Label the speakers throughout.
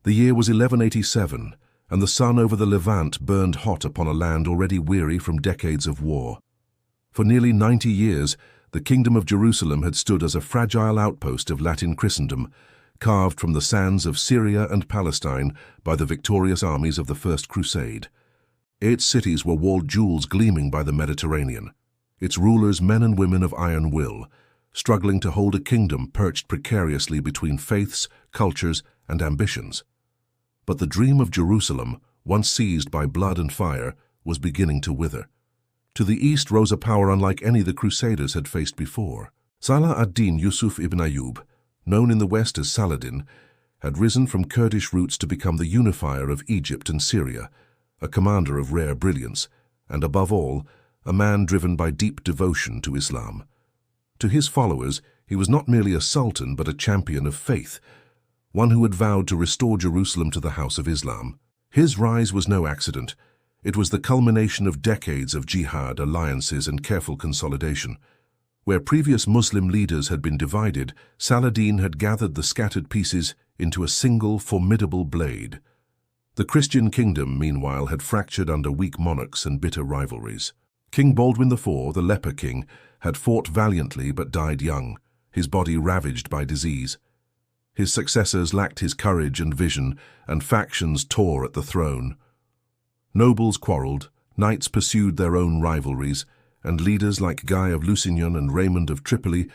Speaker 1: The year was 1187, and the sun over the Levant burned hot upon a land already weary from decades of war. For nearly 90 years, the Kingdom of Jerusalem had stood as a fragile outpost of Latin Christendom, carved from the sands of Syria and Palestine by the victorious armies of the First Crusade. Its cities were walled jewels gleaming by the Mediterranean, its rulers men and women of iron will, struggling to hold a kingdom perched precariously between faiths, cultures, and ambitions. But the dream of Jerusalem, once seized by blood and fire, was beginning to wither. To the east rose a power unlike any the Crusaders had faced before. Salah ad-Din Yusuf ibn Ayyub, known in the west as Saladin, had risen from Kurdish roots to become the unifier of Egypt and Syria, a commander of rare brilliance, and above all, a man driven by deep devotion to Islam. To his followers, he was not merely a sultan but a champion of faith, one who had vowed to restore Jerusalem to the House of Islam. His rise was no accident. It was the culmination of decades of jihad, alliances, and careful consolidation. Where previous Muslim leaders had been divided, Saladin had gathered the scattered pieces into a single formidable blade. The Christian kingdom, meanwhile, had fractured under weak monarchs and bitter rivalries. King Baldwin IV, the leper king, had fought valiantly but died young, his body ravaged by disease. His successors lacked his courage and vision, and factions tore at the throne. Nobles quarreled, knights pursued their own rivalries, and leaders like Guy of Lusignan and Raymond of Tripoli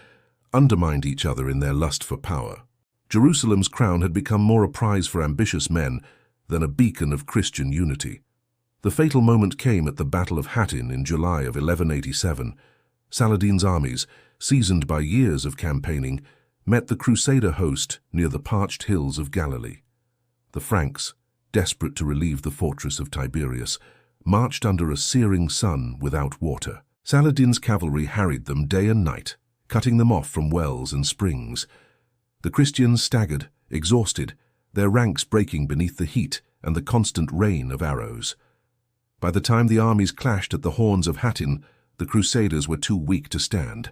Speaker 1: undermined each other in their lust for power. Jerusalem's crown had become more a prize for ambitious men than a beacon of Christian unity. The fatal moment came at the Battle of Hattin in July of 1187. Saladin's armies, seasoned by years of campaigning, met the Crusader host near the parched hills of Galilee. The Franks, desperate to relieve the fortress of Tiberias, marched under a searing sun without water. Saladin's cavalry harried them day and night, cutting them off from wells and springs. The Christians staggered, exhausted, their ranks breaking beneath the heat and the constant rain of arrows. By the time the armies clashed at the horns of Hattin, the Crusaders were too weak to stand.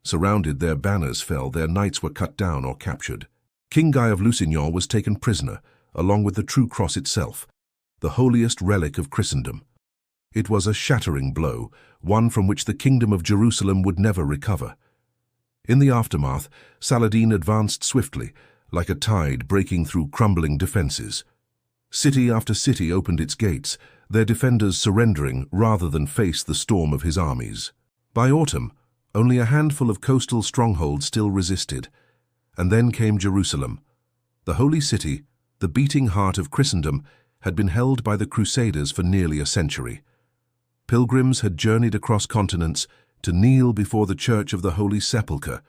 Speaker 1: Surrounded, their banners fell, their knights were cut down or captured. King Guy of Lusignan was taken prisoner, along with the true cross itself, the holiest relic of Christendom. It was a shattering blow, one from which the Kingdom of Jerusalem would never recover. In the aftermath, Saladin advanced swiftly, like a tide breaking through crumbling defenses. City after city opened its gates, their defenders surrendering rather than face the storm of his armies. By autumn, only a handful of coastal strongholds still resisted, and then came Jerusalem. The holy city, the beating heart of Christendom, had been held by the Crusaders for nearly a century. Pilgrims had journeyed across continents to kneel before the Church of the Holy Sepulchre,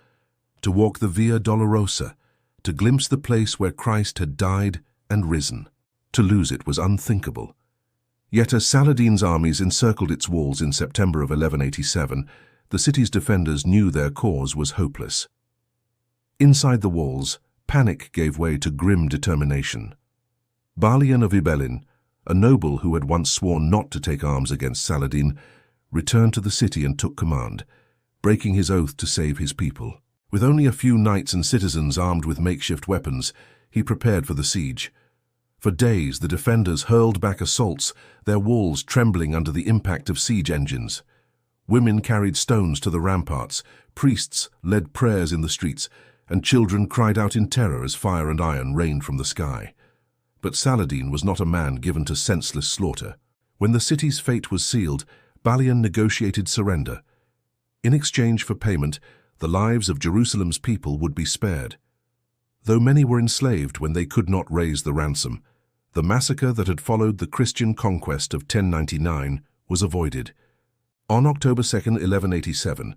Speaker 1: to walk the Via Dolorosa, to glimpse the place where Christ had died and risen. To lose it was unthinkable. Yet as Saladin's armies encircled its walls in September of 1187, the city's defenders knew their cause was hopeless. Inside the walls, panic gave way to grim determination. Balian of Ibelin, a noble who had once sworn not to take arms against Saladin, returned to the city and took command, breaking his oath to save his people. With only a few knights and citizens armed with makeshift weapons, he prepared for the siege. For days, the defenders hurled back assaults, their walls trembling under the impact of siege engines. Women carried stones to the ramparts, priests led prayers in the streets, and children cried out in terror as fire and iron rained from the sky. But Saladin was not a man given to senseless slaughter. When the city's fate was sealed, Balian negotiated surrender. In exchange for payment, the lives of Jerusalem's people would be spared. Though many were enslaved when they could not raise the ransom, the massacre that had followed the Christian conquest of 1099 was avoided. On October 2, 1187,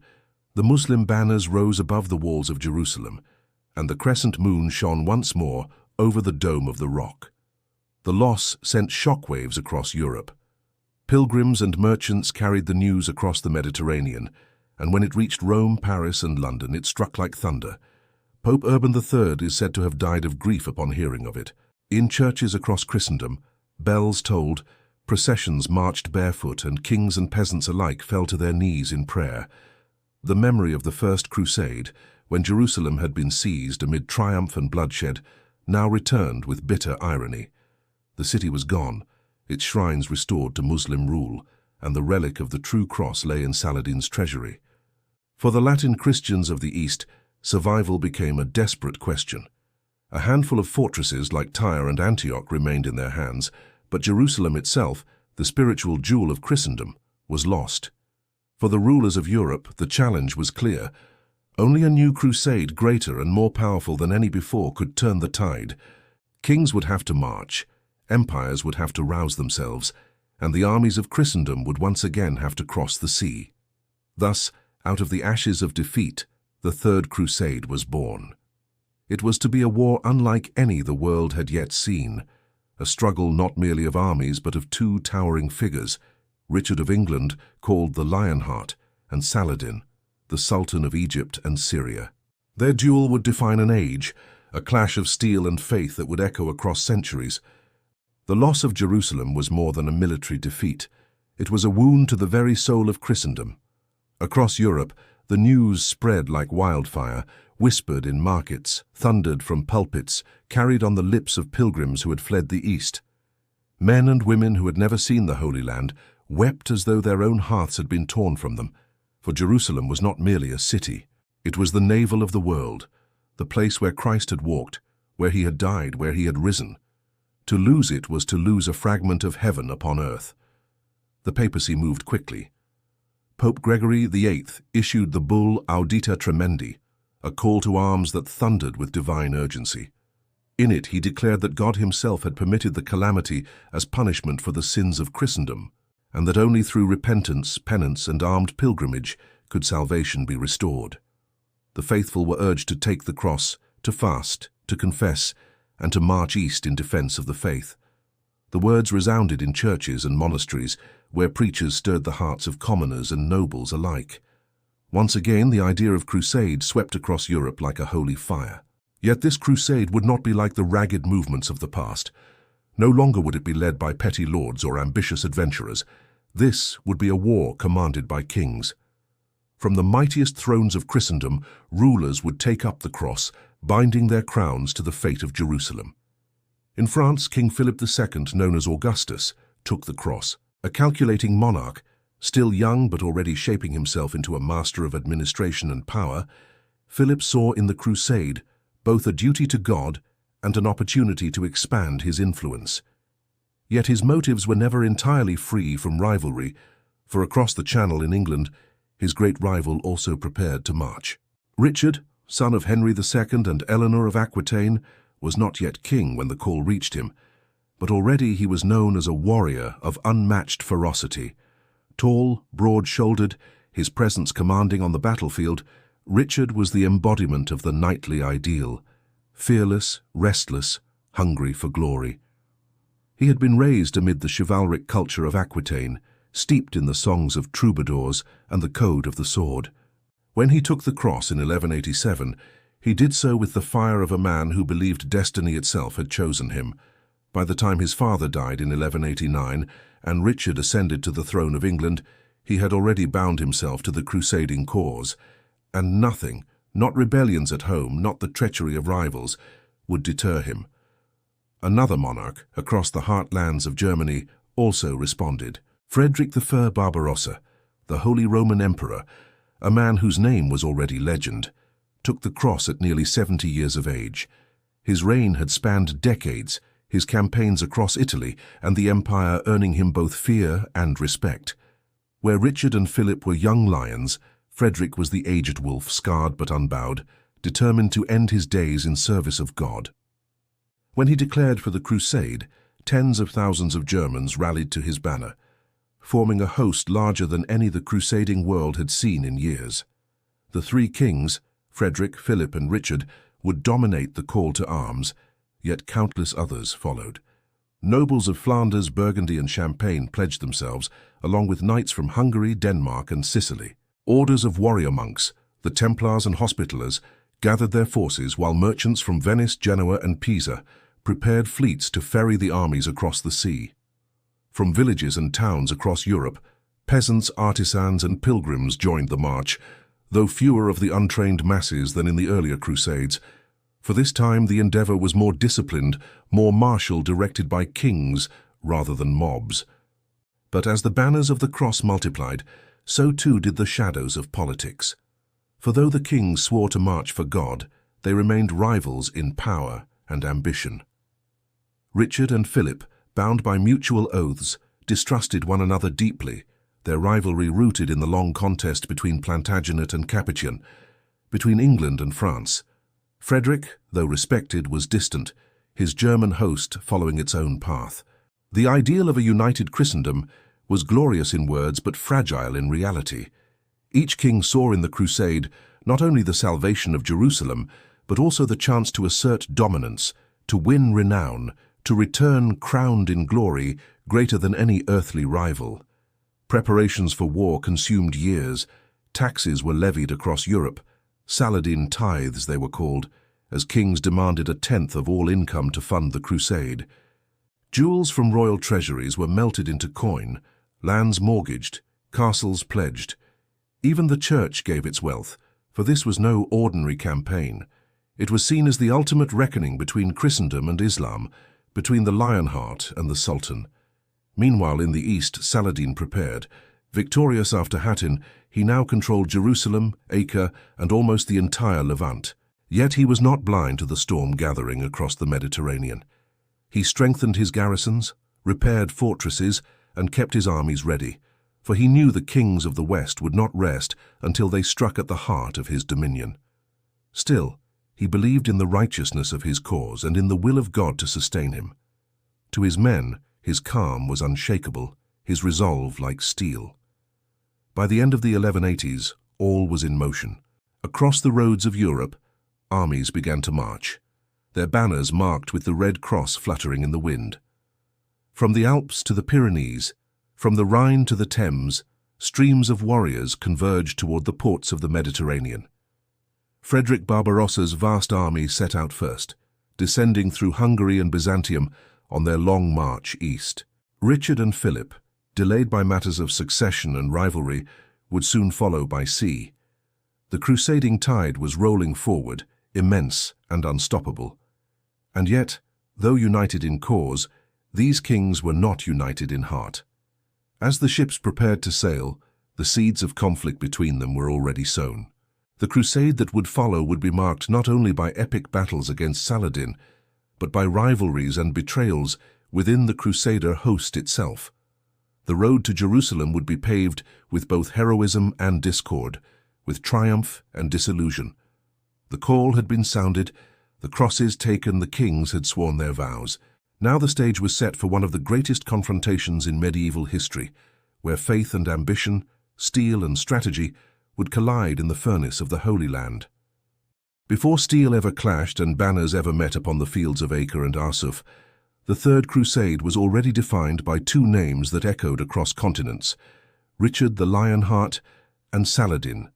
Speaker 1: the Muslim banners rose above the walls of Jerusalem, and the crescent moon shone once more over the dome of the rock. The loss sent shockwaves across Europe. Pilgrims and merchants carried the news across the Mediterranean, and when it reached Rome, Paris, and London, it struck like thunder. Pope Urban III is said to have died of grief upon hearing of it. In churches across Christendom, bells tolled, processions marched barefoot, and kings and peasants alike fell to their knees in prayer. The memory of the First Crusade, when Jerusalem had been seized amid triumph and bloodshed, now returned with bitter irony. The city was gone, its shrines restored to Muslim rule, and the relic of the true cross lay in Saladin's treasury. For the Latin Christians of the East, survival became a desperate question. A handful of fortresses like Tyre and Antioch remained in their hands, but Jerusalem itself, the spiritual jewel of Christendom, was lost. For the rulers of Europe, the challenge was clear. Only a new crusade greater and more powerful than any before could turn the tide. Kings would have to march, empires would have to rouse themselves, and the armies of Christendom would once again have to cross the sea. Thus, out of the ashes of defeat, the Third Crusade was born. It was to be a war unlike any the world had yet seen, a struggle not merely of armies but of two towering figures, Richard of England, called the Lionheart, and Saladin, the Sultan of Egypt and Syria. Their duel would define an age, a clash of steel and faith that would echo across centuries. The loss of Jerusalem was more than a military defeat. It was a wound to the very soul of Christendom. Across Europe, the news spread like wildfire, whispered in markets, thundered from pulpits, carried on the lips of pilgrims who had fled the East. Men and women who had never seen the Holy Land wept as though their own hearts had been torn from them, for Jerusalem was not merely a city. It was the navel of the world, the place where Christ had walked, where he had died, where he had risen. To lose it was to lose a fragment of heaven upon earth. The papacy moved quickly. Pope Gregory VIII issued the bull Audita Tremendi, a call to arms that thundered with divine urgency. In it he declared that God himself had permitted the calamity as punishment for the sins of Christendom, and that only through repentance, penance, and armed pilgrimage could salvation be restored. The faithful were urged to take the cross, to fast, to confess, and to march east in defense of the faith. The words resounded in churches and monasteries, where preachers stirred the hearts of commoners and nobles alike. Once again, the idea of crusade swept across Europe like a holy fire. Yet this crusade would not be like the ragged movements of the past. No longer would it be led by petty lords or ambitious adventurers. This would be a war commanded by kings. From the mightiest thrones of Christendom, rulers would take up the cross, binding their crowns to the fate of Jerusalem. In France, King Philip II, known as Augustus, took the cross. A calculating monarch, still young but already shaping himself into a master of administration and power, Philip saw in the crusade both a duty to God and an opportunity to expand his influence. Yet his motives were never entirely free from rivalry, for across the Channel in England, his great rival also prepared to march. Richard, son of Henry II and Eleanor of Aquitaine, was not yet king when the call reached him, but already he was known as a warrior of unmatched ferocity. Tall, broad-shouldered, his presence commanding on the battlefield, Richard was the embodiment of the knightly ideal, fearless, restless, hungry for glory. He had been raised amid the chivalric culture of Aquitaine, steeped in the songs of troubadours and the code of the sword. When he took the cross in 1187, he did so with the fire of a man who believed destiny itself had chosen him. By the time his father died in 1189 and Richard ascended to the throne of England, he had already bound himself to the crusading cause, and nothing, not rebellions at home, not the treachery of rivals, would deter him. Another monarch, across the heartlands of Germany, also responded. Frederick I Barbarossa, the Holy Roman Emperor, a man whose name was already legend, took the cross at nearly 70 years of age. His reign had spanned decades, his campaigns across Italy and the empire earning him both fear and respect. Where Richard and Philip were young lions, Frederick was the aged wolf, scarred but unbowed, determined to end his days in service of God. When he declared for the crusade, tens of thousands of Germans rallied to his banner, forming a host larger than any the crusading world had seen in years. The three kings, Frederick, Philip, and Richard, would dominate the call to arms, yet countless others followed. Nobles of Flanders, Burgundy, and Champagne pledged themselves, along with knights from Hungary, Denmark, and Sicily. Orders of warrior monks, the Templars and Hospitallers, gathered their forces while merchants from Venice, Genoa, and Pisa prepared fleets to ferry the armies across the sea. From villages and towns across Europe, peasants, artisans, and pilgrims joined the march, though fewer of the untrained masses than in the earlier crusades. For this time the endeavor was more disciplined, more martial, directed by kings rather than mobs. But as the banners of the cross multiplied, so too did the shadows of politics. For though the kings swore to march for God, they remained rivals in power and ambition. Richard and Philip, bound by mutual oaths, distrusted one another deeply, their rivalry rooted in the long contest between Plantagenet and Capetian, between England and France. Frederick, though respected, was distant, his German host following its own path. The ideal of a united Christendom was glorious in words but fragile in reality. Each king saw in the Crusade not only the salvation of Jerusalem, but also the chance to assert dominance, to win renown, to return crowned in glory greater than any earthly rival. Preparations for war consumed years. Taxes were levied across Europe. Saladin tithes, they were called, as kings demanded a tenth of all income to fund the crusade. Jewels from royal treasuries were melted into coin, lands mortgaged, castles pledged. Even the church gave its wealth, for this was no ordinary campaign. It was seen as the ultimate reckoning between Christendom and Islam, between the Lionheart and the Sultan. Meanwhile, in the east, Saladin prepared. Victorious after Hattin, he now controlled Jerusalem, Acre, and almost the entire Levant. Yet he was not blind to the storm gathering across the Mediterranean. He strengthened his garrisons, repaired fortresses, and kept his armies ready, for he knew the kings of the West would not rest until they struck at the heart of his dominion. Still, he believed in the righteousness of his cause and in the will of God to sustain him. To his men, his calm was unshakable, his resolve like steel. By the end of the 1180s, all was in motion. Across the roads of Europe, armies began to march, their banners marked with the red cross fluttering in the wind. From the Alps to the Pyrenees, from the Rhine to the Thames, streams of warriors converged toward the ports of the Mediterranean. Frederick Barbarossa's vast army set out first, descending through Hungary and Byzantium on their long march east. Richard and Philip, delayed by matters of succession and rivalry, would soon follow by sea. The crusading tide was rolling forward, immense and unstoppable. And yet, though united in cause, these kings were not united in heart. As the ships prepared to sail, the seeds of conflict between them were already sown. The crusade that would follow would be marked not only by epic battles against Saladin, but by rivalries and betrayals within the Crusader host itself. The road to Jerusalem would be paved with both heroism and discord, with triumph and disillusion. The call had been sounded, the crosses taken, the kings had sworn their vows. Now the stage was set for one of the greatest confrontations in medieval history, where faith and ambition, steel and strategy would collide in the furnace of the Holy Land. Before steel ever clashed and banners ever met upon the fields of Acre and Arsuf, the Third Crusade was already defined by two names that echoed across continents: Richard the Lionheart and Saladin.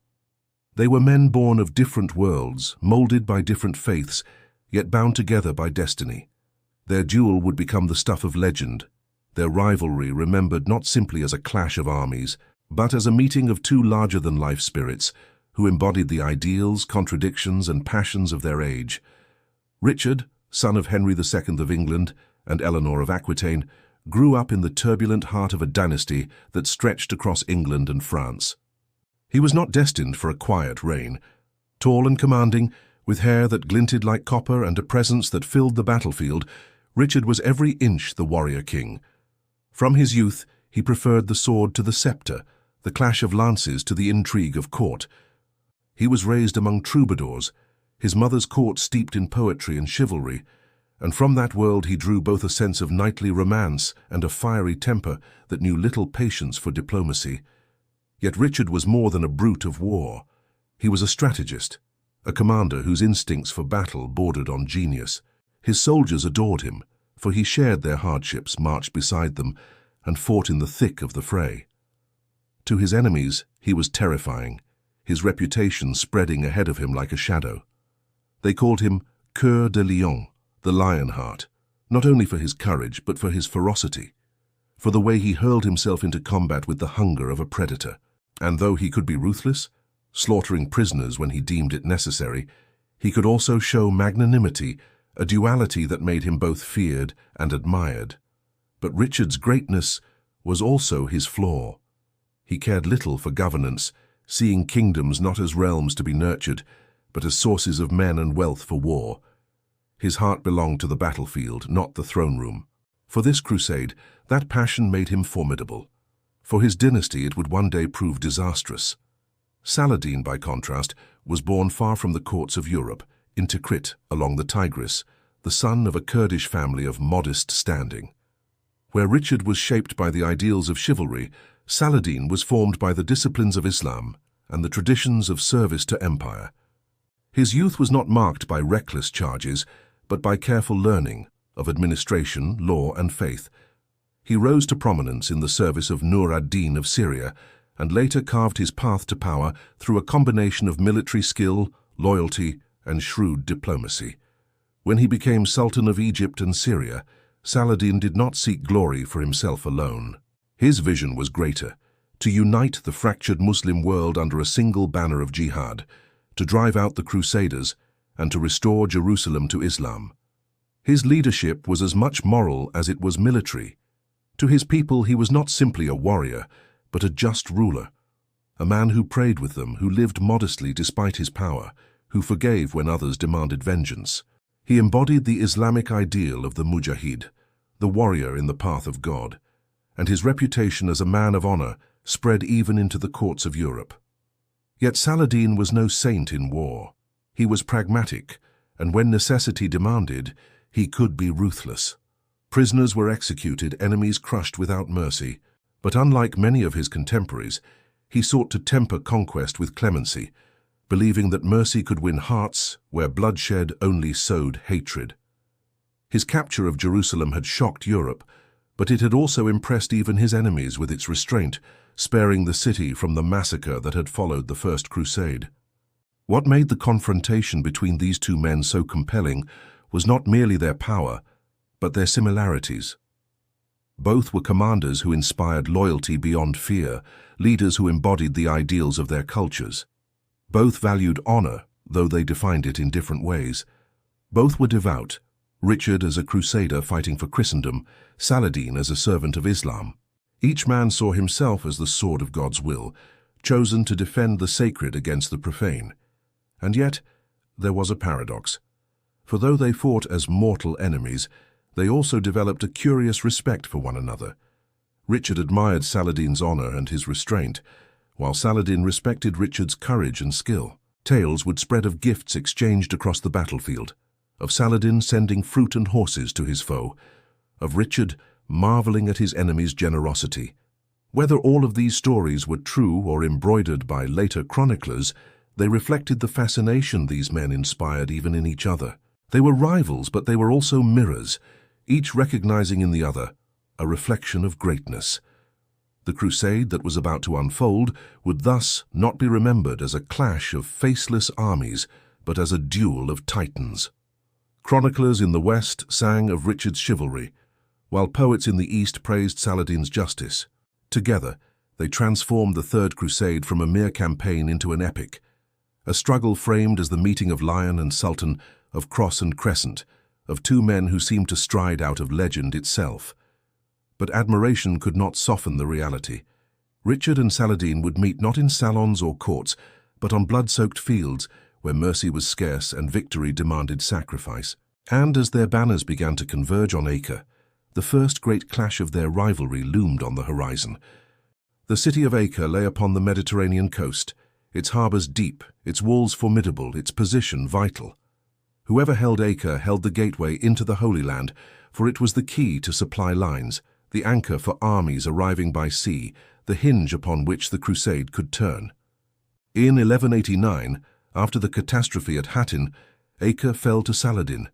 Speaker 1: They were men born of different worlds, molded by different faiths, yet bound together by destiny. Their duel would become the stuff of legend, their rivalry remembered not simply as a clash of armies, but as a meeting of two larger-than-life spirits who embodied the ideals, contradictions, and passions of their age. Richard, son of Henry II of England and Eleanor of Aquitaine, grew up in the turbulent heart of a dynasty that stretched across England and France. He was not destined for a quiet reign. Tall and commanding, with hair that glinted like copper and a presence that filled the battlefield, Richard was every inch the warrior king. From his youth, he preferred the sword to the scepter, the clash of lances to the intrigue of court. He was raised among troubadours, his mother's court steeped in poetry and chivalry, and from that world he drew both a sense of knightly romance and a fiery temper that knew little patience for diplomacy. Yet Richard was more than a brute of war. He was a strategist, a commander whose instincts for battle bordered on genius. His soldiers adored him, for he shared their hardships, marched beside them, and fought in the thick of the fray. To his enemies, he was terrifying, his reputation spreading ahead of him like a shadow. They called him Coeur de Lion, the Lionheart, not only for his courage but for his ferocity, for the way he hurled himself into combat with the hunger of a predator. And though he could be ruthless, slaughtering prisoners when he deemed it necessary, He could also show magnanimity, a duality that made him both feared and admired. But Richard's greatness was also his flaw. He cared little for governance, seeing kingdoms not as realms to be nurtured, but as sources of men and wealth for war. His heart belonged to the battlefield, not the throne room. For this crusade, that passion made him formidable. For his dynasty, it would one day prove disastrous. Saladin, by contrast, was born far from the courts of Europe, in Tikrit, along the Tigris, the son of a Kurdish family of modest standing. Where Richard was shaped by the ideals of chivalry, Saladin was formed by the disciplines of Islam and the traditions of service to empire. His youth was not marked by reckless charges, but by careful learning of administration, law, and faith. He rose to prominence in the service of Nur ad-Din of Syria, and later carved his path to power through a combination of military skill, loyalty, and shrewd diplomacy. When he became Sultan of Egypt and Syria, Saladin did not seek glory for himself alone. His vision was greater: to unite the fractured Muslim world under a single banner of jihad, to drive out the Crusaders, and to restore Jerusalem to Islam. His leadership was as much moral as it was military. To his people, he was not simply a warrior, but a just ruler, a man who prayed with them, who lived modestly despite his power, who forgave when others demanded vengeance. He embodied the Islamic ideal of the mujahid, the warrior in the path of God, and his reputation as a man of honor spread even into the courts of Europe. Yet Saladin was no saint in war. He was pragmatic, and when necessity demanded, he could be ruthless. Prisoners were executed, enemies crushed without mercy, but unlike many of his contemporaries, he sought to temper conquest with clemency, believing that mercy could win hearts where bloodshed only sowed hatred. His capture of Jerusalem had shocked Europe, but it had also impressed even his enemies with its restraint, sparing the city from the massacre that had followed the First Crusade. What made the confrontation between these two men so compelling was not merely their power, but their similarities. Both were commanders who inspired loyalty beyond fear, leaders who embodied the ideals of their cultures. Both valued honor, though they defined it in different ways. Both were devout, Richard as a crusader fighting for Christendom, Saladin as a servant of Islam. Each man saw himself as the sword of God's will, chosen to defend the sacred against the profane. And yet, there was a paradox. For though they fought as mortal enemies, they also developed a curious respect for one another. Richard admired Saladin's honor and his restraint, while Saladin respected Richard's courage and skill. Tales would spread of gifts exchanged across the battlefield, of Saladin sending fruit and horses to his foe, of Richard marveling at his enemy's generosity. Whether all of these stories were true or embroidered by later chroniclers, they reflected the fascination these men inspired even in each other. They were rivals, but they were also mirrors, each recognizing in the other a reflection of greatness. The crusade that was about to unfold would thus not be remembered as a clash of faceless armies, but as a duel of titans. Chroniclers in the West sang of Richard's chivalry, while poets in the East praised Saladin's justice. Together, they transformed the Third Crusade from a mere campaign into an epic, a struggle framed as the meeting of lion and sultan, of cross and crescent, of two men who seemed to stride out of legend itself. But admiration could not soften the reality. Richard and Saladin would meet not in salons or courts, but on blood-soaked fields where mercy was scarce and victory demanded sacrifice. And as their banners began to converge on Acre, the first great clash of their rivalry loomed on the horizon. The city of Acre lay upon the Mediterranean coast, its harbors deep, its walls formidable, its position vital. Whoever held Acre held the gateway into the Holy Land, for it was the key to supply lines, the anchor for armies arriving by sea, the hinge upon which the crusade could turn. In 1189, after the catastrophe at Hattin, Acre fell to Saladin,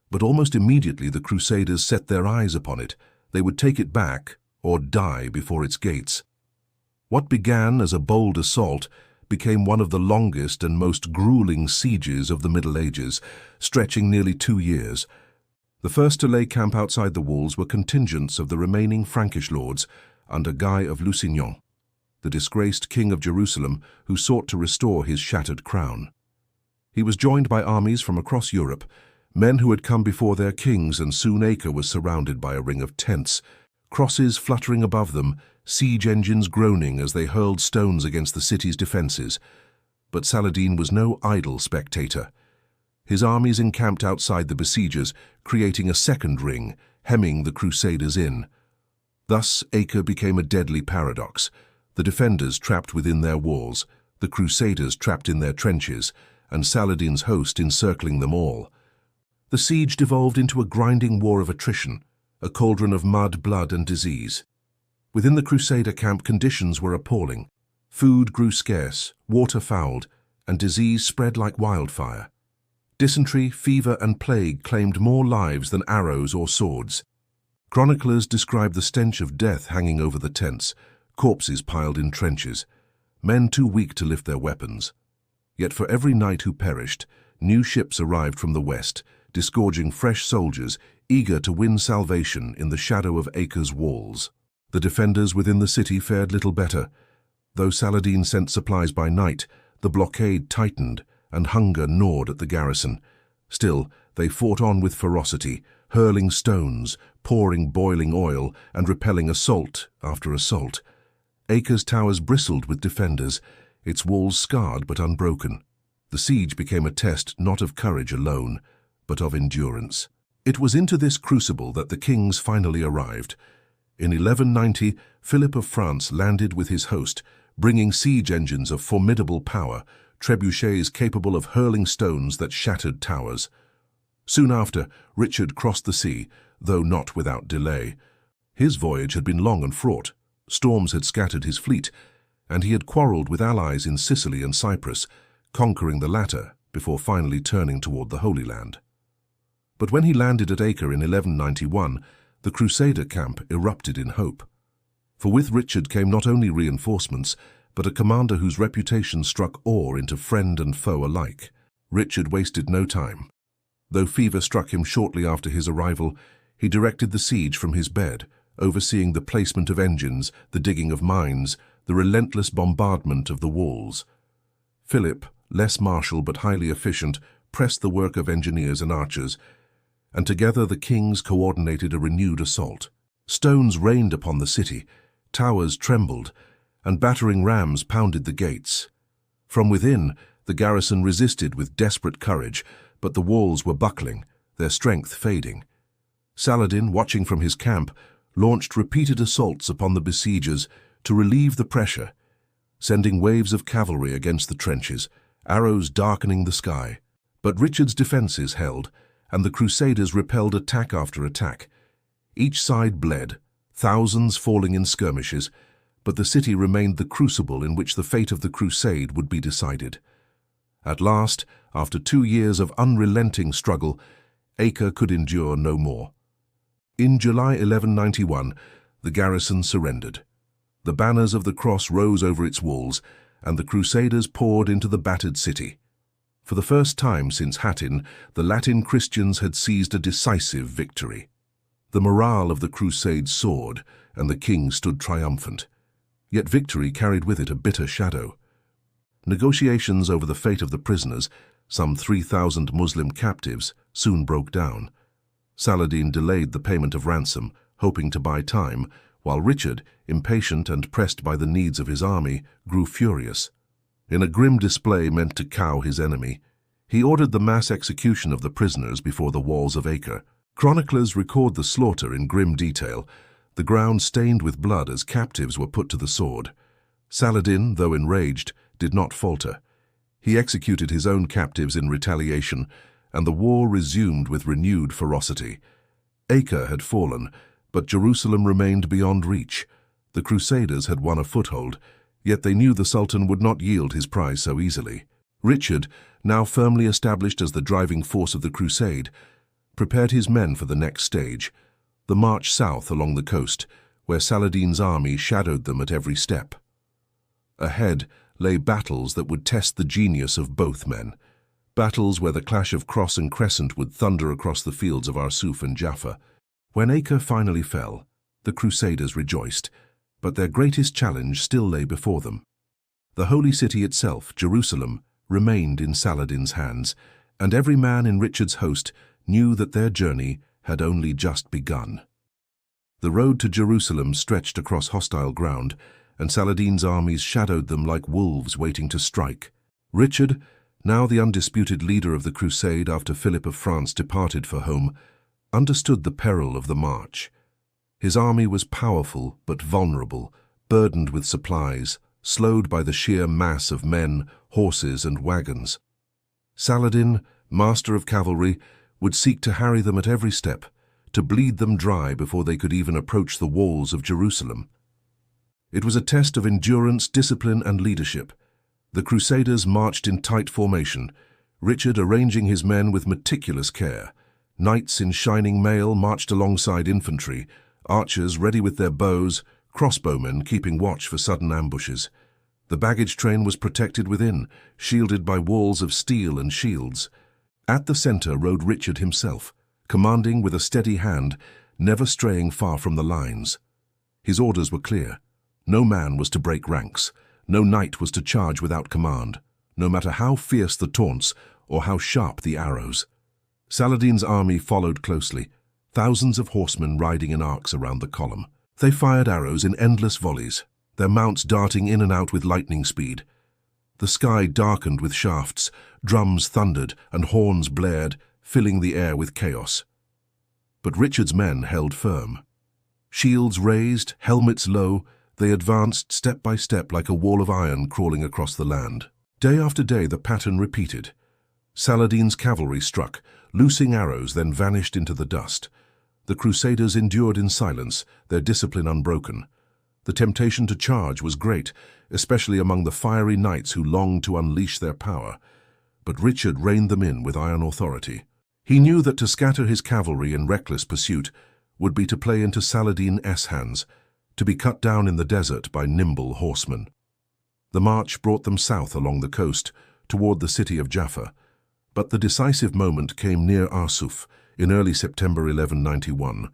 Speaker 1: but almost immediately the Crusaders set their eyes upon it. They would take it back or die before its gates. What began as a bold assault became one of the longest and most grueling sieges of the Middle Ages, stretching nearly 2 years. The first to lay camp outside the walls were contingents of the remaining Frankish lords under Guy of Lusignan, the disgraced king of Jerusalem who sought to restore his shattered crown. He was joined by armies from across Europe, men who had come before their kings, and soon Acre was surrounded by a ring of tents, crosses fluttering above them, siege engines groaning as they hurled stones against the city's defences. But Saladin was no idle spectator. His armies encamped outside the besiegers, creating a second ring, hemming the Crusaders in. Thus, Acre became a deadly paradox. The defenders trapped within their walls, the Crusaders trapped in their trenches, and Saladin's host encircling them all. The siege devolved into a grinding war of attrition, a cauldron of mud, blood, and disease. Within the Crusader camp, conditions were appalling. Food grew scarce, water fouled, and disease spread like wildfire. Dysentery, fever, and plague claimed more lives than arrows or swords. Chroniclers describe the stench of death hanging over the tents, corpses piled in trenches, men too weak to lift their weapons. Yet for every knight who perished, new ships arrived from the west, disgorging fresh soldiers, eager to win salvation in the shadow of Acre's walls. The defenders within the city fared little better. Though Saladin sent supplies by night, the blockade tightened, and hunger gnawed at the garrison. Still, they fought on with ferocity, hurling stones, pouring boiling oil, and repelling assault after assault. Acre's towers bristled with defenders, its walls scarred but unbroken. The siege became a test not of courage alone, but of endurance. It was into this crucible that the kings finally arrived. In 1190, Philip of France landed with his host, bringing siege engines of formidable power, trebuchets capable of hurling stones that shattered towers. Soon after, Richard crossed the sea, though not without delay. His voyage had been long and fraught. Storms had scattered his fleet, and he had quarrelled with allies in Sicily and Cyprus, conquering the latter before finally turning toward the Holy Land. But when he landed at Acre in 1191, the Crusader camp erupted in hope. For with Richard came not only reinforcements, but a commander whose reputation struck awe into friend and foe alike. Richard wasted no time. Though fever struck him shortly after his arrival, he directed the siege from his bed, overseeing the placement of engines, the digging of mines, the relentless bombardment of the walls. Philip, less martial but highly efficient, pressed the work of engineers and archers, and together the kings coordinated a renewed assault. Stones rained upon the city, towers trembled, and battering rams pounded the gates. From within, the garrison resisted with desperate courage, but the walls were buckling, their strength fading. Saladin, watching from his camp, launched repeated assaults upon the besiegers to relieve the pressure, sending waves of cavalry against the trenches, arrows darkening the sky. But Richard's defences held, and the Crusaders repelled attack after attack. Each side bled, thousands falling in skirmishes, but the city remained the crucible in which the fate of the crusade would be decided. At last, after 2 years of unrelenting struggle, Acre could endure no more. In July 1191, the garrison surrendered. The banners of the cross rose over its walls, and the Crusaders poured into the battered city. For the first time since Hattin, the Latin Christians had seized a decisive victory. The morale of the crusade soared, and the king stood triumphant. Yet victory carried with it a bitter shadow. Negotiations over the fate of the prisoners, some 3,000 Muslim captives, soon broke down. Saladin delayed the payment of ransom, hoping to buy time, while Richard, impatient and pressed by the needs of his army, grew furious. In a grim display meant to cow his enemy, he ordered the mass execution of the prisoners before the walls of Acre. Chroniclers record the slaughter in grim detail, the ground stained with blood as captives were put to the sword. Saladin, though enraged, did not falter. He executed his own captives in retaliation, and the war resumed with renewed ferocity. Acre had fallen, but Jerusalem remained beyond reach. The Crusaders had won a foothold, yet they knew the Sultan would not yield his prize so easily. Richard, now firmly established as the driving force of the crusade, prepared his men for the next stage, the march south along the coast, where Saladin's army shadowed them at every step. Ahead lay battles that would test the genius of both men, battles where the clash of cross and crescent would thunder across the fields of Arsuf and Jaffa. When Acre finally fell, the Crusaders rejoiced, but their greatest challenge still lay before them. The holy city itself, Jerusalem, remained in Saladin's hands, and every man in Richard's host knew that their journey had only just begun. The road to Jerusalem stretched across hostile ground, and Saladin's armies shadowed them like wolves waiting to strike. Richard, now the undisputed leader of the Crusade after Philip of France departed for home, understood the peril of the march. His army was powerful but vulnerable, burdened with supplies, slowed by the sheer mass of men, horses, and wagons. Saladin, master of cavalry, would seek to harry them at every step, to bleed them dry before they could even approach the walls of Jerusalem. It was a test of endurance, discipline, and leadership. The Crusaders marched in tight formation, Richard arranging his men with meticulous care. Knights in shining mail marched alongside infantry, archers ready with their bows, crossbowmen keeping watch for sudden ambushes. The baggage train was protected within, shielded by walls of steel and shields. At the center rode Richard himself, commanding with a steady hand, never straying far from the lines. His orders were clear. No man was to break ranks. No knight was to charge without command, no matter how fierce the taunts or how sharp the arrows. Saladin's army followed closely, thousands of horsemen riding in arcs around the column. They fired arrows in endless volleys, their mounts darting in and out with lightning speed. The sky darkened with shafts, drums thundered, and horns blared, filling the air with chaos. But Richard's men held firm. Shields raised, helmets low, they advanced step by step like a wall of iron crawling across the land. Day after day the pattern repeated. Saladin's cavalry struck, loosing arrows, then vanished into the dust. The Crusaders endured in silence, their discipline unbroken. The temptation to charge was great, especially among the fiery knights who longed to unleash their power. But Richard reined them in with iron authority. He knew that to scatter his cavalry in reckless pursuit would be to play into Saladin's hands, to be cut down in the desert by nimble horsemen. The march brought them south along the coast, toward the city of Jaffa. But the decisive moment came near Arsuf, in early September 1191.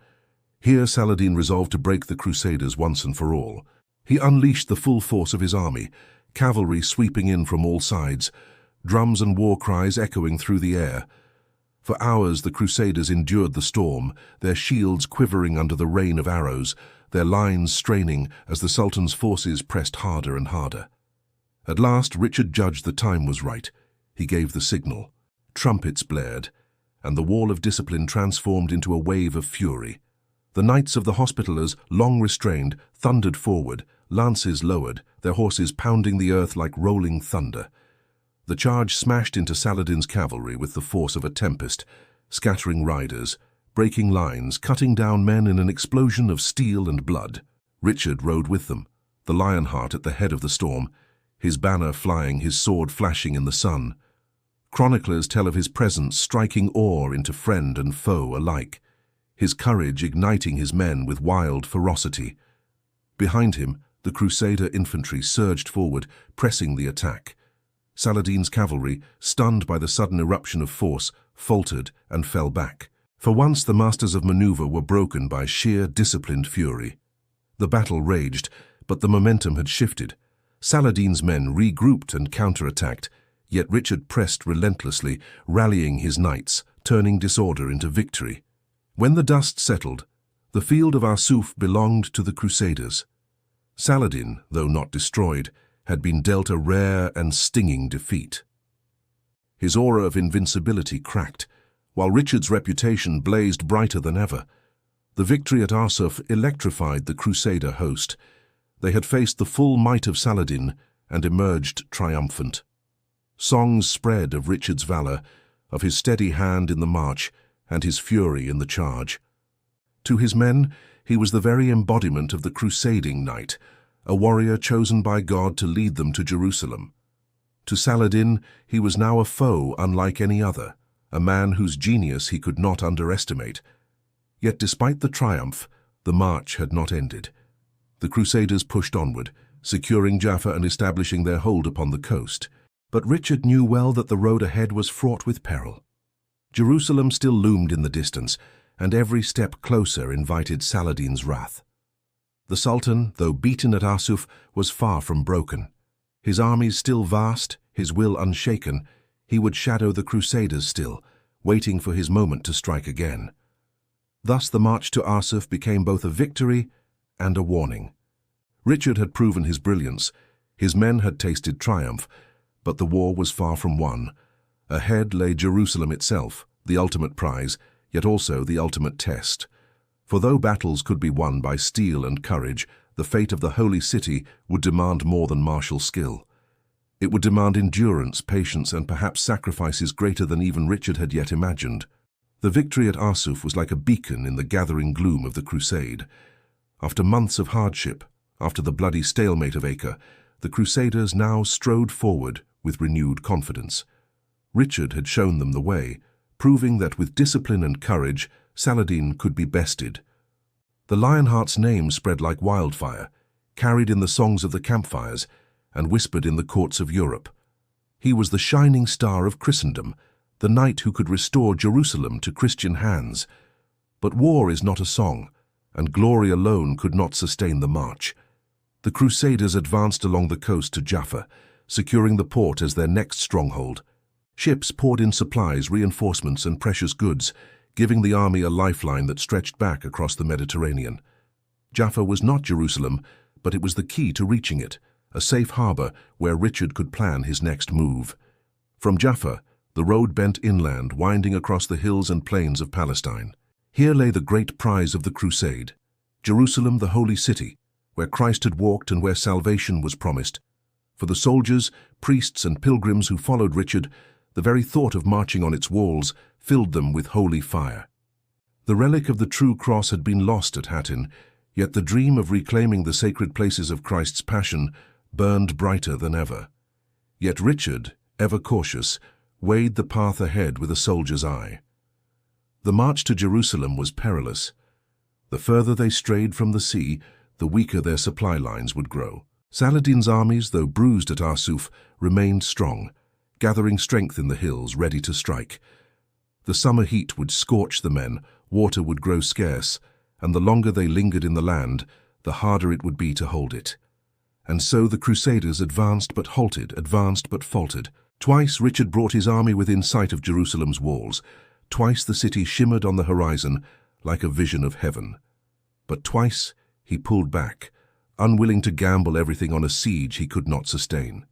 Speaker 1: Here Saladin resolved to break the Crusaders once and for all. He unleashed the full force of his army, cavalry sweeping in from all sides, drums and war cries echoing through the air. For hours the Crusaders endured the storm, their shields quivering under the rain of arrows, their lines straining as the Sultan's forces pressed harder and harder. At last Richard judged the time was right. He gave the signal. Trumpets blared, and the wall of discipline transformed into a wave of fury. The knights of the Hospitallers, long restrained, thundered forward, lances lowered, their horses pounding the earth like rolling thunder. The charge smashed into Saladin's cavalry with the force of a tempest, scattering riders, breaking lines, cutting down men in an explosion of steel and blood. Richard rode with them, the Lionheart at the head of the storm, his banner flying, his sword flashing in the sun. Chroniclers tell of his presence striking awe into friend and foe alike, his courage igniting his men with wild ferocity. Behind him, the Crusader infantry surged forward, pressing the attack. Saladin's cavalry, stunned by the sudden eruption of force, faltered and fell back. For once the masters of maneuver were broken by sheer disciplined fury. The battle raged, but the momentum had shifted. Saladin's men regrouped and counterattacked, yet Richard pressed relentlessly, rallying his knights, turning disorder into victory. When the dust settled, the field of Arsuf belonged to the Crusaders. Saladin, though not destroyed, had been dealt a rare and stinging defeat. His aura of invincibility cracked, while Richard's reputation blazed brighter than ever. The victory at Arsuf electrified the Crusader host. They had faced the full might of Saladin and emerged triumphant. Songs spread of Richard's valor, of his steady hand in the march and his fury in the charge. To his men, he was the very embodiment of the crusading knight, a warrior chosen by God to lead them to Jerusalem. To Saladin, he was now a foe unlike any other, a man whose genius he could not underestimate. Yet despite the triumph, the march had not ended. The Crusaders pushed onward, securing Jaffa and establishing their hold upon the coast. But Richard knew well that the road ahead was fraught with peril. Jerusalem still loomed in the distance, and every step closer invited Saladin's wrath. The Sultan, though beaten at Arsuf, was far from broken. His armies still vast, his will unshaken, he would shadow the Crusaders still, waiting for his moment to strike again. Thus the march to Arsuf became both a victory and a warning. Richard had proven his brilliance, his men had tasted triumph, but the war was far from won. Ahead lay Jerusalem itself, the ultimate prize, yet also the ultimate test. For though battles could be won by steel and courage, the fate of the Holy City would demand more than martial skill. It would demand endurance, patience, and perhaps sacrifices greater than even Richard had yet imagined. The victory at Arsuf was like a beacon in the gathering gloom of the Crusade. After months of hardship, after the bloody stalemate of Acre, the Crusaders now strode forward with renewed confidence. Richard had shown them the way, proving that with discipline and courage, Saladin could be bested. The Lionheart's name spread like wildfire, carried in the songs of the campfires, and whispered in the courts of Europe. He was the shining star of Christendom, the knight who could restore Jerusalem to Christian hands. But war is not a song, and glory alone could not sustain the march. The Crusaders advanced along the coast to Jaffa, securing the port as their next stronghold. Ships poured in supplies, reinforcements, and precious goods, giving the army a lifeline that stretched back across the Mediterranean. Jaffa was not Jerusalem, but it was the key to reaching it, a safe harbor where Richard could plan his next move. From Jaffa, the road bent inland, winding across the hills and plains of Palestine. Here lay the great prize of the Crusade, Jerusalem, the Holy City, where Christ had walked and where salvation was promised. For the soldiers, priests, and pilgrims who followed Richard, the very thought of marching on its walls filled them with holy fire. The relic of the true cross had been lost at Hattin, yet the dream of reclaiming the sacred places of Christ's passion burned brighter than ever. Yet Richard, ever cautious, weighed the path ahead with a soldier's eye. The march to Jerusalem was perilous. The further they strayed from the sea, the weaker their supply lines would grow. Saladin's armies, though bruised at Arsuf, remained strong, gathering strength in the hills, ready to strike. The summer heat would scorch the men, water would grow scarce, and the longer they lingered in the land, the harder it would be to hold it. And so the Crusaders advanced but halted, advanced but faltered. Twice Richard brought his army within sight of Jerusalem's walls. Twice the city shimmered on the horizon like a vision of heaven. But twice he pulled back, unwilling to gamble everything on a siege he could not sustain.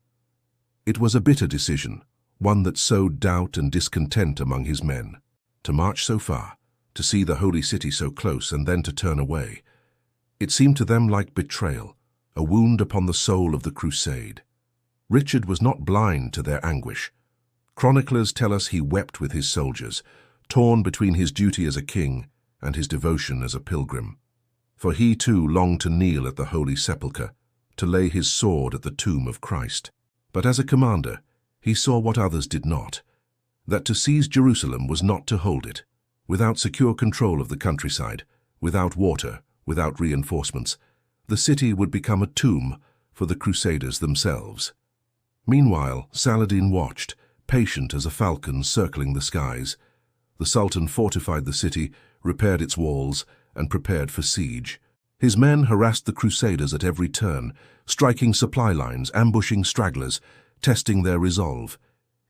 Speaker 1: It was a bitter decision, one that sowed doubt and discontent among his men. To march so far, to see the Holy City so close, and then to turn away. It seemed to them like betrayal, a wound upon the soul of the Crusade. Richard was not blind to their anguish. Chroniclers tell us he wept with his soldiers, torn between his duty as a king and his devotion as a pilgrim. For he too longed to kneel at the Holy Sepulchre, to lay his sword at the tomb of Christ. But as a commander, he saw what others did not, that to seize Jerusalem was not to hold it. Without secure control of the countryside, without water, without reinforcements, the city would become a tomb for the Crusaders themselves. Meanwhile, Saladin watched, patient as a falcon circling the skies. The Sultan fortified the city, repaired its walls, and prepared for siege. His men harassed the Crusaders at every turn, striking supply lines, ambushing stragglers, testing their resolve.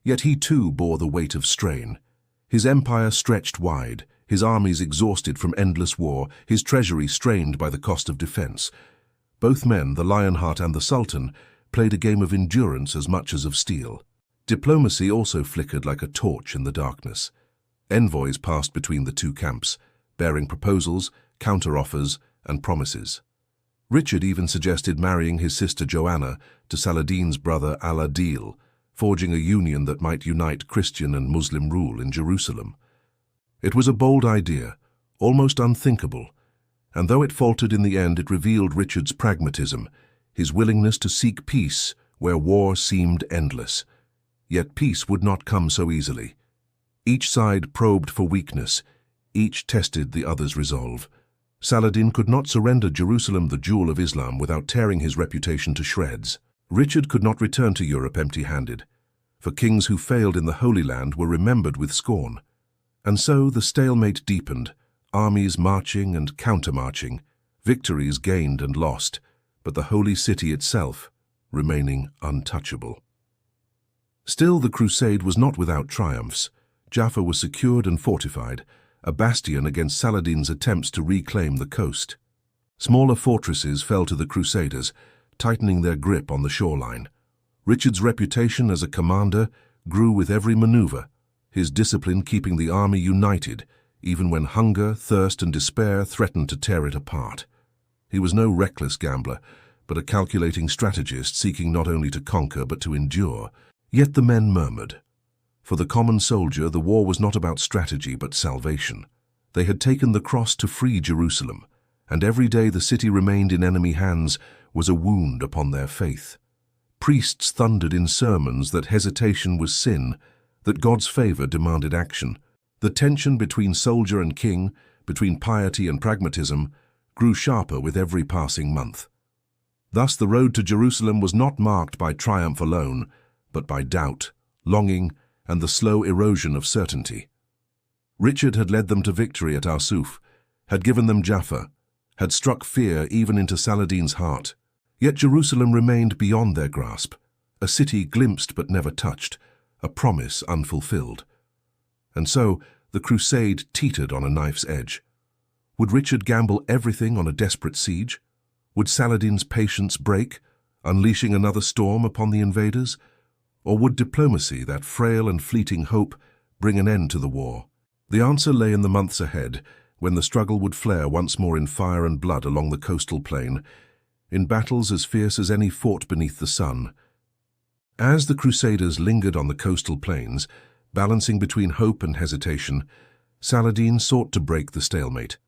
Speaker 1: Yet he too bore the weight of strain. His empire stretched wide, his armies exhausted from endless war, his treasury strained by the cost of defense. Both men, the Lionheart and the Sultan, played a game of endurance as much as of steel. Diplomacy also flickered like a torch in the darkness. Envoys passed between the two camps, bearing proposals, counter-offers, and promises. Richard even suggested marrying his sister Joanna to Saladin's brother Al-Adil, forging a union that might unite Christian and Muslim rule in Jerusalem. It was a bold idea, almost unthinkable, and though it faltered in the end, it revealed Richard's pragmatism, his willingness to seek peace where war seemed endless. Yet peace would not come so easily. Each side probed for weakness, each tested the other's resolve. Saladin could not surrender Jerusalem, the jewel of Islam, without tearing his reputation to shreds. Richard could not return to Europe empty-handed, for kings who failed in the Holy Land were remembered with scorn. And so the stalemate deepened, armies marching and counter-marching, victories gained and lost, but the Holy City itself remaining untouchable. Still, the crusade was not without triumphs. Jaffa was secured and fortified, a bastion against Saladin's attempts to reclaim the coast. Smaller fortresses fell to the Crusaders, tightening their grip on the shoreline. Richard's reputation as a commander grew with every maneuver, his discipline keeping the army united, even when hunger, thirst, and despair threatened to tear it apart. He was no reckless gambler, but a calculating strategist seeking not only to conquer but to endure. Yet the men murmured. For the common soldier, the war was not about strategy but salvation. They had taken the cross to free Jerusalem, and every day the city remained in enemy hands was a wound upon their faith. Priests thundered in sermons that hesitation was sin, that God's favor demanded action. The tension between soldier and king, between piety and pragmatism, grew sharper with every passing month. Thus the road to Jerusalem was not marked by triumph alone, but by doubt, longing, and the slow erosion of certainty. Richard had led them to victory at Arsuf, had given them Jaffa, had struck fear even into Saladin's heart. Yet Jerusalem remained beyond their grasp, a city glimpsed but never touched, a promise unfulfilled. And so the crusade teetered on a knife's edge. Would Richard gamble everything on a desperate siege? Would Saladin's patience break, unleashing another storm upon the invaders? Or would diplomacy, that frail and fleeting hope, bring an end to the war? The answer lay in the months ahead, when the struggle would flare once more in fire and blood along the coastal plain, in battles as fierce as any fought beneath the sun. As the Crusaders lingered on the coastal plains, balancing between hope and hesitation, Saladin sought to break the stalemate.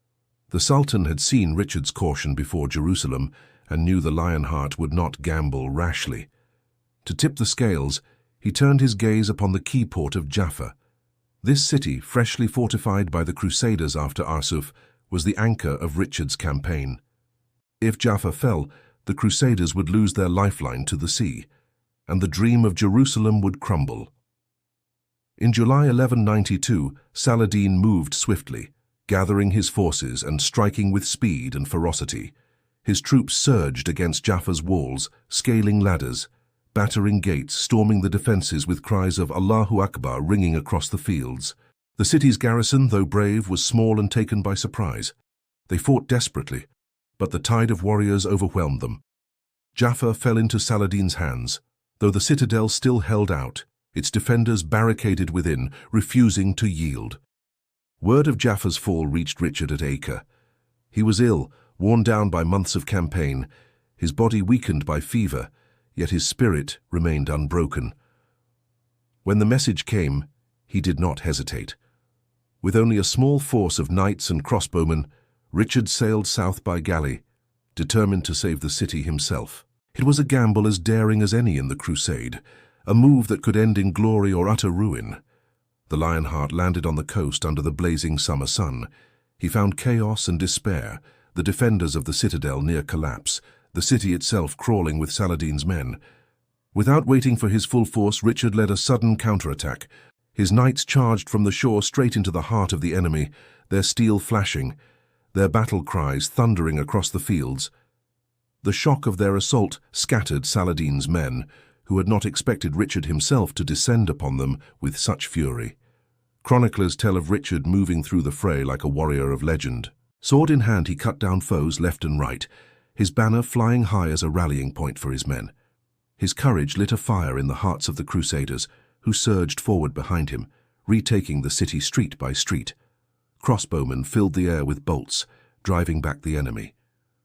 Speaker 1: The Sultan had seen Richard's caution before Jerusalem and knew the Lionheart would not gamble rashly. To tip the scales, he turned his gaze upon the key port of Jaffa. This city, freshly fortified by the Crusaders after Arsuf, was the anchor of Richard's campaign. If Jaffa fell, the Crusaders would lose their lifeline to the sea, and the dream of Jerusalem would crumble. In July 1192, Saladin moved swiftly, gathering his forces and striking with speed and ferocity. His troops surged against Jaffa's walls, scaling ladders, battering gates, storming the defenses with cries of Allahu Akbar ringing across the fields. The city's garrison, though brave, was small and taken by surprise. They fought desperately, but the tide of warriors overwhelmed them. Jaffa fell into Saladin's hands, though the citadel still held out, its defenders barricaded within, refusing to yield. Word of Jaffa's fall reached Richard at Acre. He was ill, worn down by months of campaign, his body weakened by fever, yet his spirit remained unbroken. When the message came, he did not hesitate. With only a small force of knights and crossbowmen, Richard sailed south by galley, determined to save the city himself. It was a gamble as daring as any in the crusade, a move that could end in glory or utter ruin. The Lionheart landed on the coast under the blazing summer sun. He found chaos and despair, the defenders of the citadel near collapse, the city itself crawling with Saladin's men. Without waiting for his full force, Richard led a sudden counterattack. His knights charged from the shore straight into the heart of the enemy, their steel flashing, their battle cries thundering across the fields. The shock of their assault scattered Saladin's men, who had not expected Richard himself to descend upon them with such fury. Chroniclers tell of Richard moving through the fray like a warrior of legend. Sword in hand, he cut down foes left and right, his banner flying high as a rallying point for his men. His courage lit a fire in the hearts of the Crusaders, who surged forward behind him, retaking the city street by street. Crossbowmen filled the air with bolts, driving back the enemy,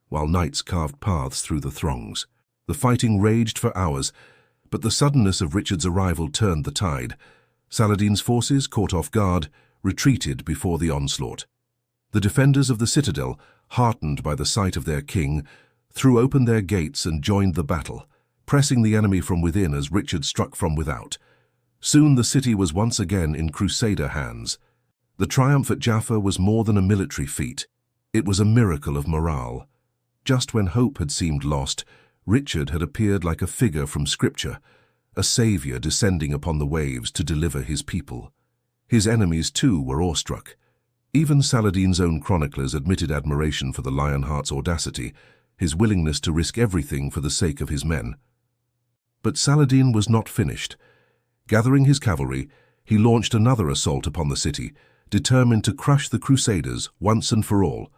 Speaker 1: while knights carved paths through the throngs. The fighting raged for hours, but the suddenness of Richard's arrival turned the tide. Saladin's forces, caught off guard, retreated before the onslaught. The defenders of the citadel, heartened by the sight of their king, threw open their gates and joined the battle, pressing the enemy from within as Richard struck from without. Soon the city was once again in Crusader hands. The triumph at Jaffa was more than a military feat. It was a miracle of morale. Just when hope had seemed lost, Richard had appeared like a figure from Scripture, a savior descending upon the waves to deliver his people. His enemies, too, were awestruck. Even Saladin's own chroniclers admitted admiration for the Lionheart's audacity, his willingness to risk everything for the sake of his men. But Saladin was not finished. Gathering his cavalry, he launched another assault upon the city, determined to crush the Crusaders once and for all.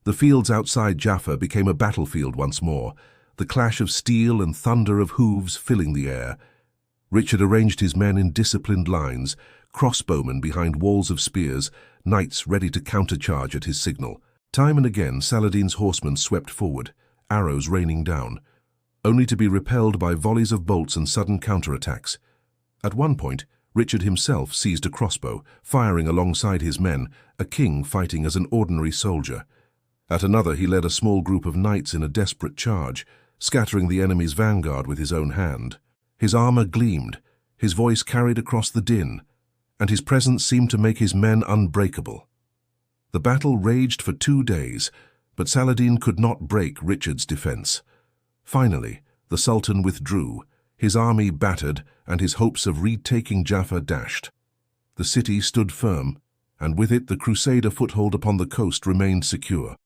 Speaker 1: The fields outside Jaffa became a battlefield once more, the clash of steel and thunder of hooves filling the air. Richard arranged his men in disciplined lines, crossbowmen behind walls of spears, knights ready to countercharge at his signal. Time and again Saladin's horsemen swept forward, arrows raining down, only to be repelled by volleys of bolts and sudden counterattacks. At one point, Richard himself seized a crossbow, firing alongside his men, a king fighting as an ordinary soldier. At another, he led a small group of knights in a desperate charge, scattering the enemy's vanguard with his own hand. His armor gleamed, his voice carried across the din, and his presence seemed to make his men unbreakable. The battle raged for 2 days, but Saladin could not break Richard's defense. Finally, the Sultan withdrew, his army battered and his hopes of retaking Jaffa dashed. The city stood firm, and with it the Crusader foothold upon the coast remained secure.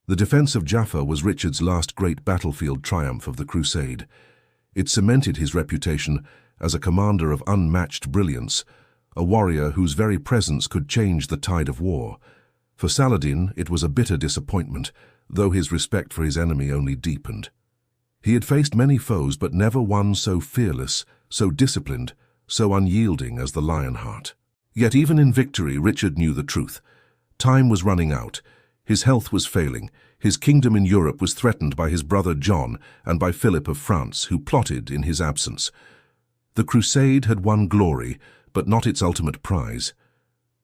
Speaker 1: The defense of Jaffa was Richard's last great battlefield triumph of the Crusade. It cemented his reputation as a commander of unmatched brilliance, a warrior whose very presence could change the tide of war. For Saladin, it was a bitter disappointment, though his respect for his enemy only deepened. He had faced many foes, but never one so fearless, so disciplined, so unyielding as the Lionheart. Yet even in victory, Richard knew the truth. Time was running out. His health was failing. His kingdom in Europe was threatened by his brother John and by Philip of France, who plotted in his absence. The Crusade had won glory, but not its ultimate prize.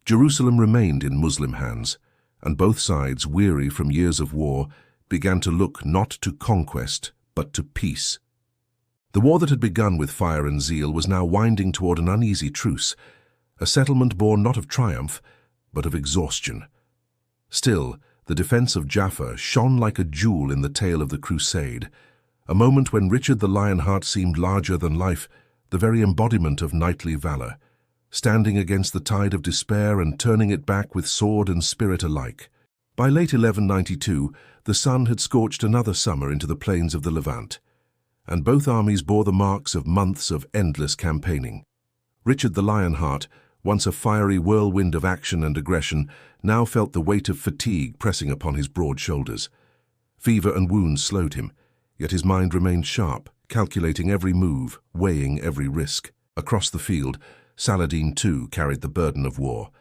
Speaker 1: Jerusalem remained in Muslim hands, and both sides, weary from years of war, began to look not to conquest, but to peace. The war that had begun with fire and zeal was now winding toward an uneasy truce, a settlement born not of triumph, but of exhaustion. Still, the defense of Jaffa shone like a jewel in the tale of the Crusade, a moment when Richard the Lionheart seemed larger than life, the very embodiment of knightly valor, standing against the tide of despair and turning it back with sword and spirit alike. By late 1192, the sun had scorched another summer into the plains of the Levant, and both armies bore the marks of months of endless campaigning. Richard the Lionheart, once a fiery whirlwind of action and aggression, now felt the weight of fatigue pressing upon his broad shoulders. Fever and wounds slowed him, yet his mind remained sharp, calculating every move, weighing every risk. Across the field, Saladin too carried the burden of war.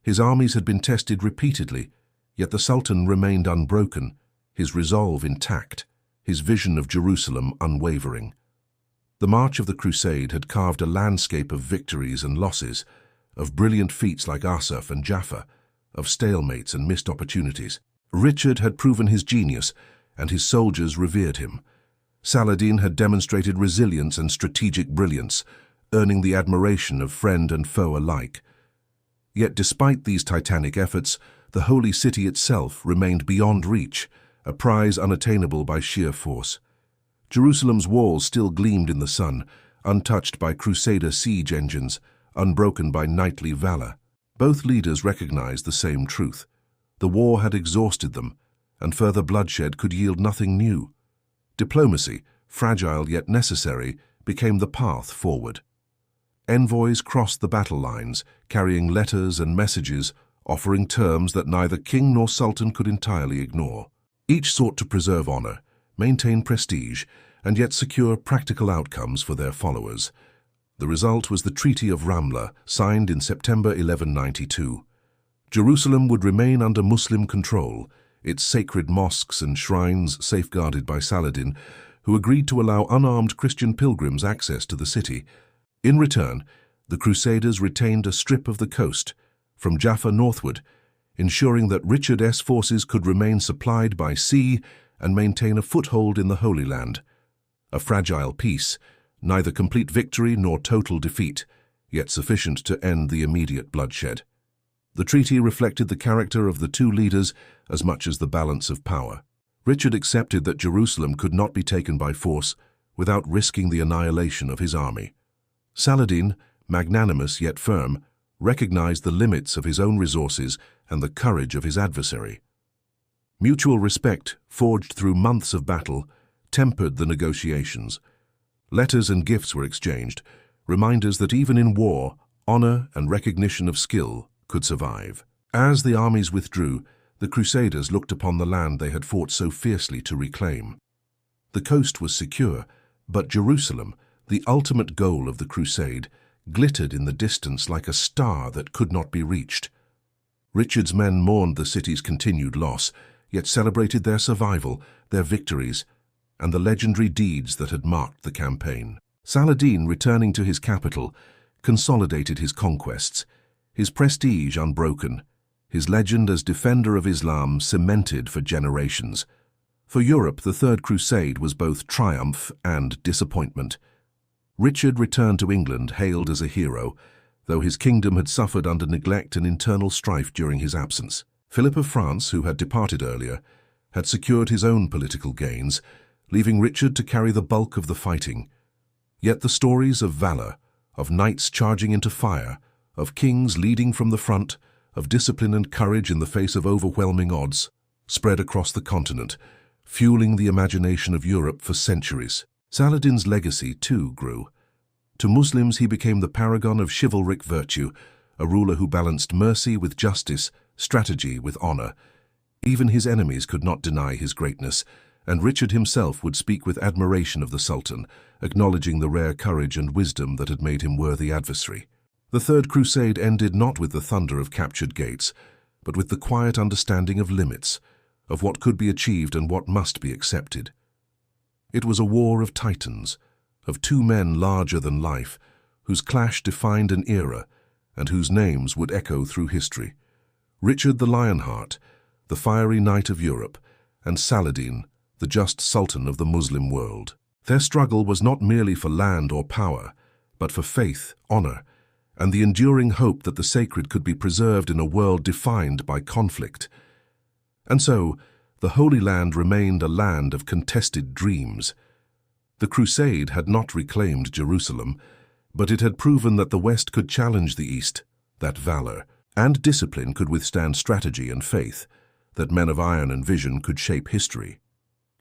Speaker 1: His armies had been tested repeatedly, yet the Sultan remained unbroken, his resolve intact, his vision of Jerusalem unwavering. The march of the Crusade had carved a landscape of victories and losses, of brilliant feats like Asaf and Jaffa, of stalemates and missed opportunities. Richard had proven his genius, and his soldiers revered him. Saladin had demonstrated resilience and strategic brilliance, earning the admiration of friend and foe alike. Yet despite these titanic efforts, the holy city itself remained beyond reach, a prize unattainable by sheer force. Jerusalem's walls still gleamed in the sun, untouched by Crusader siege engines, unbroken by knightly valor. Both leaders recognized the same truth. The war had exhausted them, and further bloodshed could yield nothing new. Diplomacy, fragile yet necessary, became the path forward. Envoys crossed the battle lines, carrying letters and messages, offering terms that neither king nor sultan could entirely ignore. Each sought to preserve honor, maintain prestige, and yet secure practical outcomes for their followers. The result was the Treaty of Ramla, signed in September 1192. Jerusalem would remain under Muslim control, its sacred mosques and shrines safeguarded by Saladin, who agreed to allow unarmed Christian pilgrims access to the city. In return, the Crusaders retained a strip of the coast, from Jaffa northward, ensuring that Richard's forces could remain supplied by sea and maintain a foothold in the Holy Land. A fragile peace, neither complete victory nor total defeat, yet sufficient to end the immediate bloodshed. The treaty reflected the character of the two leaders as much as the balance of power. Richard accepted that Jerusalem could not be taken by force without risking the annihilation of his army. Saladin, magnanimous yet firm, recognized the limits of his own resources and the courage of his adversary. Mutual respect, forged through months of battle, tempered the negotiations. Letters and gifts were exchanged, reminders that even in war, honor and recognition of skill could survive. As the armies withdrew, the Crusaders looked upon the land they had fought so fiercely to reclaim. The coast was secure, but Jerusalem, the ultimate goal of the crusade, glittered in the distance like a star that could not be reached. Richard's men mourned the city's continued loss, yet celebrated their survival, their victories, and the legendary deeds that had marked the campaign. Saladin, returning to his capital, consolidated his conquests, his prestige unbroken, his legend as defender of Islam cemented for generations. For Europe, the Third Crusade was both triumph and disappointment. Richard returned to England hailed as a hero, though his kingdom had suffered under neglect and internal strife during his absence. Philip of France, who had departed earlier, had secured his own political gains, leaving Richard to carry the bulk of the fighting. Yet the stories of valor, of knights charging into fire, of kings leading from the front, of discipline and courage in the face of overwhelming odds, spread across the continent, fueling the imagination of Europe for centuries. Saladin's legacy, too, grew. To Muslims, he became the paragon of chivalric virtue, a ruler who balanced mercy with justice, strategy with honor. Even his enemies could not deny his greatness, and Richard himself would speak with admiration of the Sultan, acknowledging the rare courage and wisdom that had made him worthy adversary. The Third Crusade ended not with the thunder of captured gates, but with the quiet understanding of limits, of what could be achieved and what must be accepted. It was a war of titans, of two men larger than life, whose clash defined an era and whose names would echo through history. Richard the Lionheart, the fiery knight of Europe, and Saladin, the just sultan of the Muslim world. Their struggle was not merely for land or power, but for faith, honor, and the enduring hope that the sacred could be preserved in a world defined by conflict. And so, the Holy Land remained a land of contested dreams. The Crusade had not reclaimed Jerusalem, but it had proven that the West could challenge the East, that valor and discipline could withstand strategy and faith, that men of iron and vision could shape history.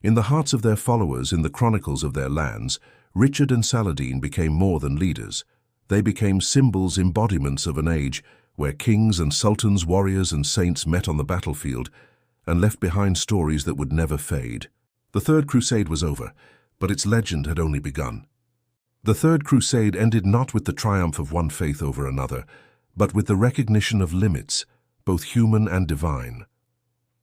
Speaker 1: In the hearts of their followers, in the chronicles of their lands, Richard and Saladin became more than leaders. They became symbols, embodiments of an age where kings and sultans, warriors and saints met on the battlefield and left behind stories that would never fade. The Third Crusade was over, but its legend had only begun. The Third Crusade ended not with the triumph of one faith over another, but with the recognition of limits, both human and divine.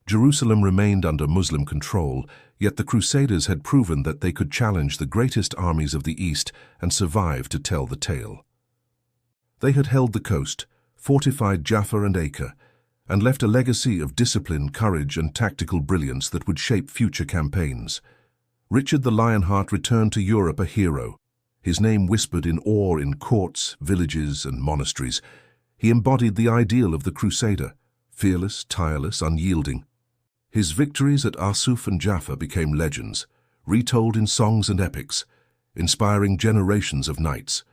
Speaker 1: Jerusalem remained under Muslim control, yet the Crusaders had proven that they could challenge the greatest armies of the East and survive to tell the tale. They had held the coast, fortified Jaffa and Acre, and left a legacy of discipline, courage, and tactical brilliance that would shape future campaigns. Richard the Lionheart returned to Europe a hero, his name whispered in awe in courts, villages, and monasteries. He embodied the ideal of the Crusader, fearless, tireless, unyielding. His victories at Arsuf and Jaffa became legends, retold in songs and epics, inspiring generations of knights.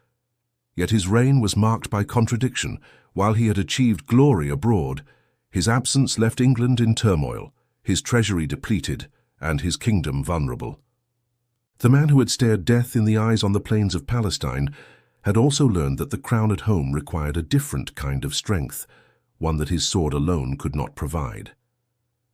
Speaker 1: Yet his reign was marked by contradiction. While he had achieved glory abroad, his absence left England in turmoil, his treasury depleted, and his kingdom vulnerable. The man who had stared death in the eyes on the plains of Palestine had also learned that the crown at home required a different kind of strength, one that his sword alone could not provide.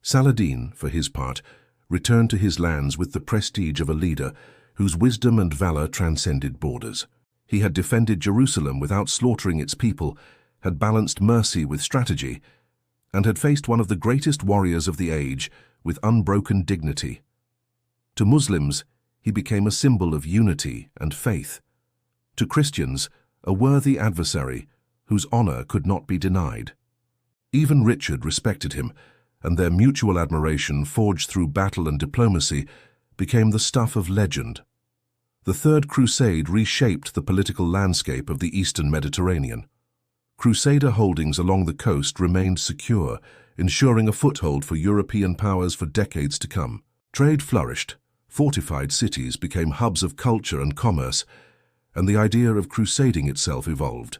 Speaker 1: Saladin, for his part, returned to his lands with the prestige of a leader whose wisdom and valor transcended borders. He had defended Jerusalem without slaughtering its people, had balanced mercy with strategy, and had faced one of the greatest warriors of the age with unbroken dignity. To Muslims, he became a symbol of unity and faith. To Christians, a worthy adversary whose honor could not be denied. Even Richard respected him, and their mutual admiration, forged through battle and diplomacy, became the stuff of legend. The Third Crusade reshaped the political landscape of the Eastern Mediterranean. Crusader holdings along the coast remained secure, ensuring a foothold for European powers for decades to come. Trade flourished, fortified cities became hubs of culture and commerce, and the idea of crusading itself evolved.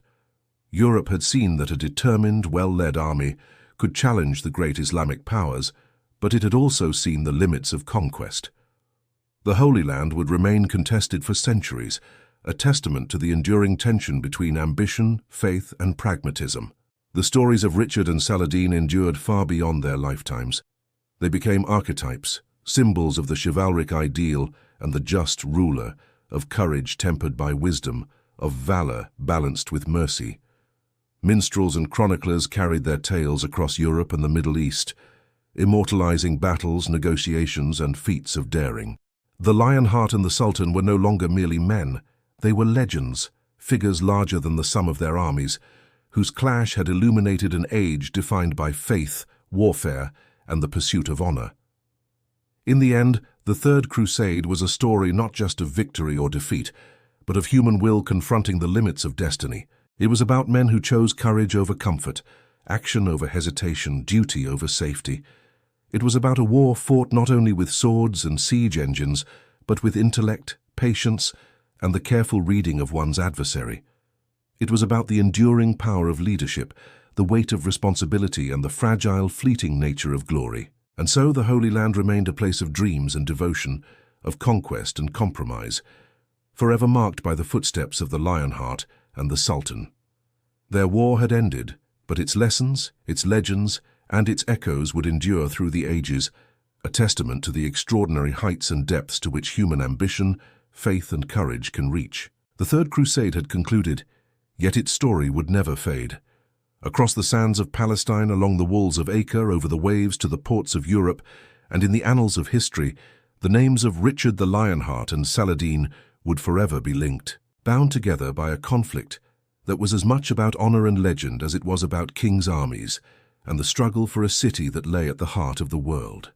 Speaker 1: Europe had seen that a determined, well-led army could challenge the great Islamic powers, but it had also seen the limits of conquest. The Holy Land would remain contested for centuries, a testament to the enduring tension between ambition, faith, and pragmatism. The stories of Richard and Saladin endured far beyond their lifetimes. They became archetypes, symbols of the chivalric ideal and the just ruler, of courage tempered by wisdom, of valor balanced with mercy. Minstrels and chroniclers carried their tales across Europe and the Middle East, immortalizing battles, negotiations, and feats of daring. The Lionheart and the Sultan were no longer merely men. They were legends, figures larger than the sum of their armies, whose clash had illuminated an age defined by faith, warfare, and the pursuit of honor. In the end, the Third Crusade was a story not just of victory or defeat, but of human will confronting the limits of destiny. It was about men who chose courage over comfort, action over hesitation, duty over safety. It was about a war fought not only with swords and siege engines, but with intellect, patience, and the careful reading of one's adversary. It was about the enduring power of leadership, the weight of responsibility, and the fragile, fleeting nature of glory. And so the Holy Land remained a place of dreams and devotion, of conquest and compromise, forever marked by the footsteps of the Lionheart and the Sultan. Their war had ended, but its lessons, its legends, and its echoes would endure through the ages, a testament to the extraordinary heights and depths to which human ambition, faith, and courage can reach. The Third Crusade had concluded, yet its story would never fade. Across the sands of Palestine, along the walls of Acre, over the waves to the ports of Europe, and in the annals of history, the names of Richard the Lionheart and Saladin would forever be linked, bound together by a conflict that was as much about honor and legend as it was about kings' armies, and the struggle for a city that lay at the heart of the world.